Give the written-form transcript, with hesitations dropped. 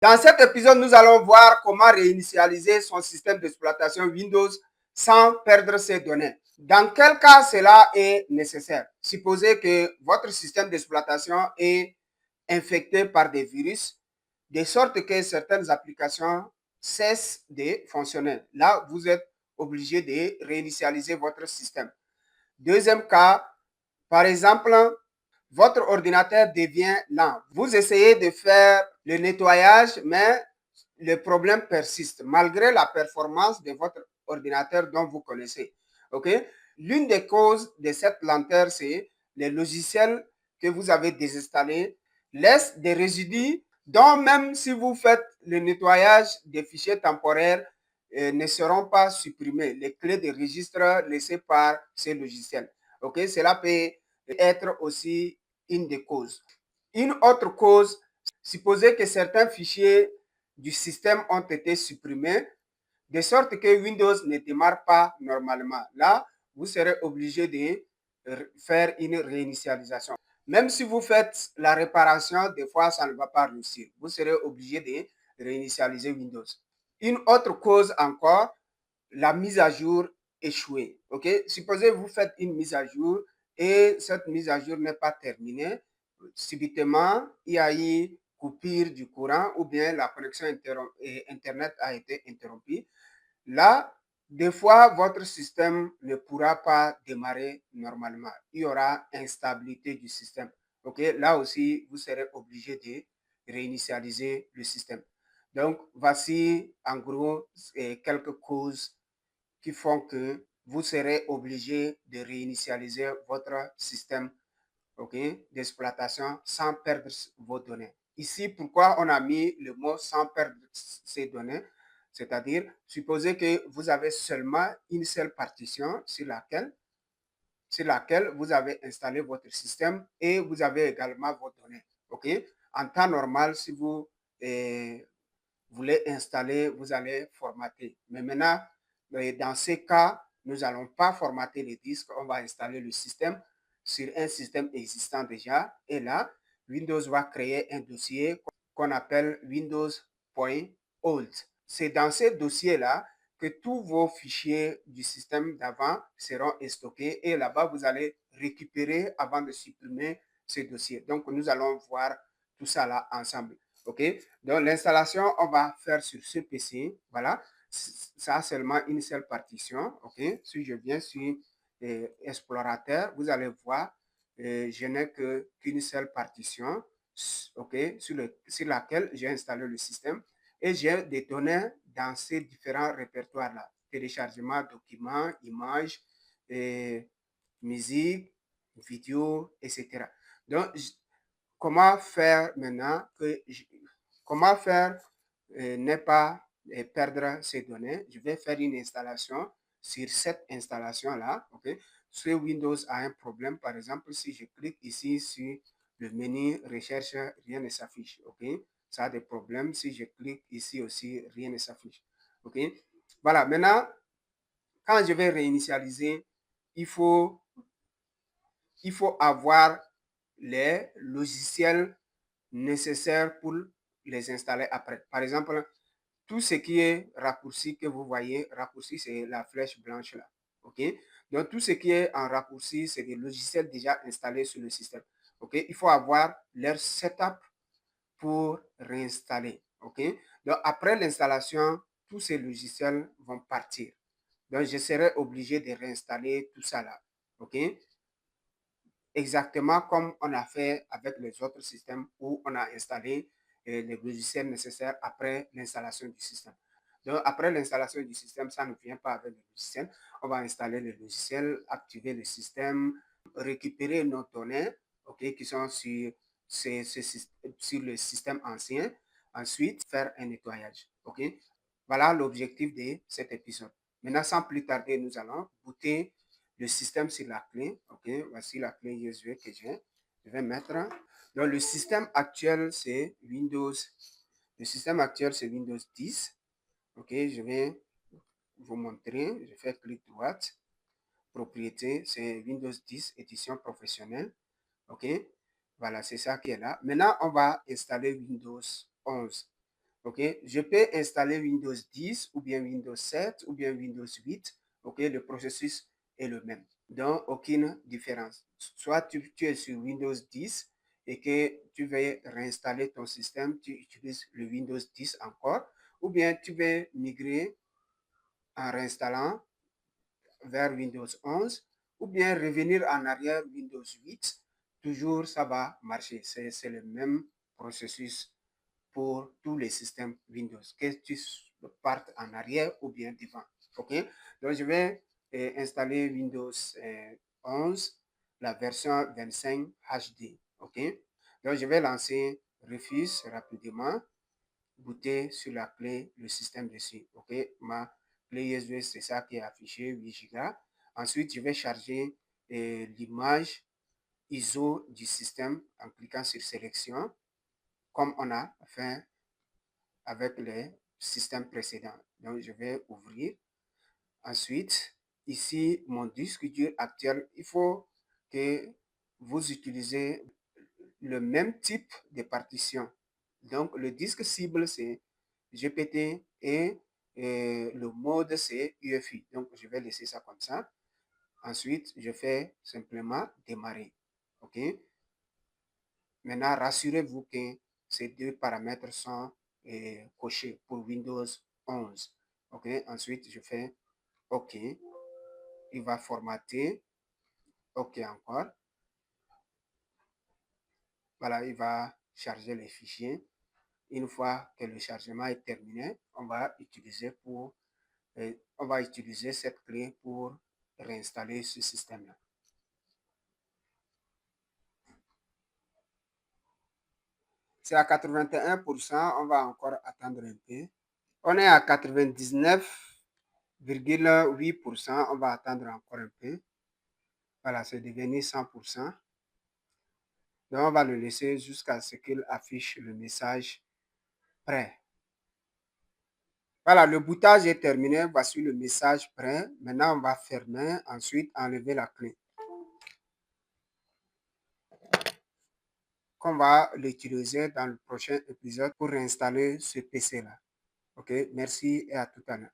Dans cet épisode, nous allons voir comment réinitialiser son système d'exploitation Windows sans perdre ses données. Dans quel cas cela est nécessaire? Supposez que votre système d'exploitation est infecté par des virus, de sorte que certaines applications cessent de fonctionner. Là, vous êtes obligé de réinitialiser votre système. Deuxième cas, par exemple, votre ordinateur devient lent. Vous essayez de faire le nettoyage, mais le problème persiste malgré la performance de votre ordinateur dont vous connaissez. OK? L'une des causes de cette lenteur, c'est les logiciels que vous avez désinstallés laissent des résidus dont même si vous faites le nettoyage des fichiers temporaires, ne seront pas supprimés. Les clés de registre laissées par ces logiciels. OK? Cela peut être aussi une des causes. Une autre cause, supposez que certains fichiers du système ont été supprimés, de sorte que Windows ne démarre pas normalement. Là, vous serez obligé de faire une réinitialisation. Même si vous faites la réparation, des fois, ça ne va pas réussir. Vous serez obligé de réinitialiser Windows. Une autre cause encore, la mise à jour échouée. OK? Supposez vous faites une mise à jour et cette mise à jour n'est pas terminée. Subitement, il y a eu coupure du courant ou bien la connexion Internet a été interrompue. Là, des fois, votre système ne pourra pas démarrer normalement. Il y aura instabilité du système. OK? Là aussi, vous serez obligé de réinitialiser le système. Donc, voici en gros quelques causes qui font que vous serez obligé de réinitialiser votre système, okay, d'exploitation sans perdre vos données. Ici, pourquoi on a mis le mot sans perdre ces données? C'est-à-dire, supposez que vous avez seulement une seule partition sur laquelle vous avez installé votre système et vous avez également vos données. Okay? En temps normal, si vous voulez installer, vous allez formater. Mais maintenant, dans ces cas, nous n'allons pas formater les disques, on va installer le système sur un système existant déjà. Et là, Windows va créer un dossier qu'on appelle Windows.old. C'est dans ce dossier-là que tous vos fichiers du système d'avant seront stockés et là-bas, vous allez récupérer avant de supprimer ce dossier. Donc, nous allons voir tout ça là ensemble. OK? Donc, l'installation, on va faire sur ce PC. Voilà. Ça a seulement une seule partition. OK? Si je viens sur Explorateur, vous allez voir, je n'ai qu'une seule partition. OK? Sur laquelle j'ai installé le système. Et j'ai des données dans ces différents répertoires-là. Téléchargement, documents, images, musique, vidéo, etc. Donc, comment faire maintenant comment faire ne pas perdre ces données? Je vais faire une installation sur cette installation-là. OK? Si Windows a un problème, par exemple, si je clique ici sur le menu recherche, rien ne s'affiche. OK? Ça a des problèmes. Si je clique ici aussi, rien ne s'affiche. OK? Voilà. Maintenant, quand je vais réinitialiser, il faut, il faut avoir les logiciels nécessaires pour les installer après. Par exemple, tout ce qui est raccourci que vous voyez, raccourci, c'est la flèche blanche là. OK? Donc, tout ce qui est en raccourci, c'est des logiciels déjà installés sur le système. OK? Il faut avoir leur setup pour réinstaller. OK? Donc, après l'installation, tous ces logiciels vont partir. Donc, je serai obligé de réinstaller tout ça là. OK? Exactement comme on a fait avec les autres systèmes où on a installé les logiciels nécessaires après l'installation du système. Donc, après l'installation du système, ça ne vient pas avec le logiciel. On va installer le logiciel, activer le système, récupérer nos données, okay, qui sont sur le système ancien. Ensuite, faire un nettoyage. Okay? Voilà l'objectif de cet épisode. Maintenant, sans plus tarder, nous allons booter le système sur la clé. OK, voici la clé USB que j'ai. Je vais mettre. Donc, le système actuel, c'est Windows. Le système actuel, c'est Windows 10. OK, je vais vous montrer. Je fais clic droite. Propriété, c'est Windows 10, édition professionnelle. OK, voilà, c'est ça qui est là. Maintenant, on va installer Windows 11. OK, je peux installer Windows 10 ou bien Windows 7 ou bien Windows 8. OK, le processus est le même. Donc, aucune différence. Soit tu es sur Windows 10 et que tu veux réinstaller ton système, tu utilises le Windows 10 encore, ou bien tu veux migrer en réinstallant vers Windows 11, ou bien revenir en arrière Windows 8, toujours ça va marcher. C'est le même processus pour tous les systèmes Windows, que tu partes en arrière ou bien devant. OK? Donc, je vais installer Windows 11, la version 25 HD. OK? Donc, je vais lancer Refuse rapidement, booter sur la clé le système dessus. OK? Ma clé USB, c'est ça qui est affiché, 8 Go. Ensuite, je vais charger l'image ISO du système en cliquant sur sélection, comme on a fait avec les systèmes précédents. Donc, je vais ouvrir. Ensuite, ici, mon disque dur actuel, il faut que vous utilisez le même type de partition. Donc, le disque cible, c'est GPT et le mode, c'est UEFI. Donc, je vais laisser ça comme ça. Ensuite, je fais simplement démarrer. OK? Maintenant, rassurez-vous que ces deux paramètres sont cochés pour Windows 11. OK? Ensuite, je fais OK. Il va formater. OK encore. Voilà, il va charger les fichiers. Une fois que le chargement est terminé, on va utiliser cette clé pour réinstaller ce système-là. C'est à 81%, on va encore attendre un peu. On est à 99,8%, on va attendre encore un peu. Voilà, c'est devenu 100%. Donc, on va le laisser jusqu'à ce qu'il affiche le message prêt. Voilà, le boutage est terminé. Voici le message prêt. Maintenant, on va fermer, ensuite enlever la clé. Qu'on va l'utiliser dans le prochain épisode pour réinstaller ce PC-là. OK, merci et à tout à l'heure.